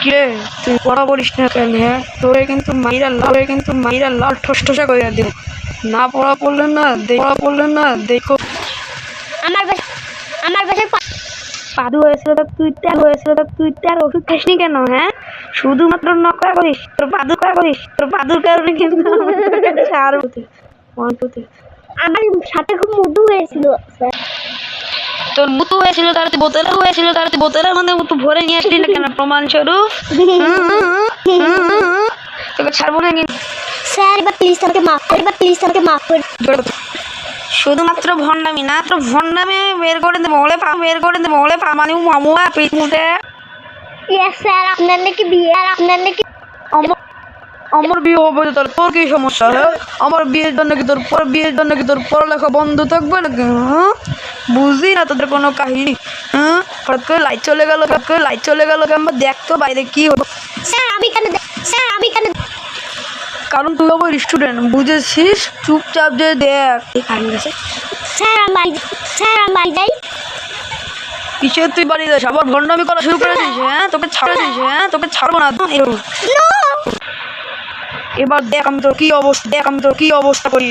কে তুই পড়া পড়িস না কেন? হ্যাঁ, তোরে কিন্তু মাইরা লাল ঠসঠসা করে দেব। না পড়া পড়লে না দেখো। আমার বাসায় পাদু হয়েছিল তো তুই তার ওষুধ খাসনি কেন? হ্যাঁ, শুধুমাত্র নকা করিস, তোর পাদুর কারণে কিন্তু আমার সাথে খুব মধু হয়েছিল। তোর মুতু হয়েছিল, তার বোতলের মধ্যে মুতু ভরে নিয়ে আসলি না কেন প্রমাণ স্বরূপ? তোকে ছাড়বো না কিন্তু। স্যার এবার প্লিজ আমাকে মাফ করে শুধুমাত্র ভণ্ডামি না, তো ভণ্ডামি বের করে দেবো বলে পা মানে মামুয়া পিঠ মুটে। স্যার আপনার নাকি বিয়ে, আমার বিয়ে হবে তো তোর কি সমস্যা? হ্যাঁ, আমার বিয়ের জন্য কি তোর পড়ালেখা বন্ধ থাকবে নাকি? হ্যাঁ, বুঝি না তোদের কোনো কাহিনী। হ্যাঁ, হঠাৎ করে লাইট চলে গেল আমরা দেখতো বাইরে কি হলো। স্যার আমি কেন কারণ তুই আমার স্টুডেন্ট, বুঝেছিস? চুপচাপ যে দেখ। স্যার আমি যাই। কিসের তুই বাড়ি যাস? আবার ভণ্ডামি করা শুরু করেছিস? হ্যাঁ, তোকে ছাড়বো না। এবার দেখ আমি তোর কি অবস্থা করি।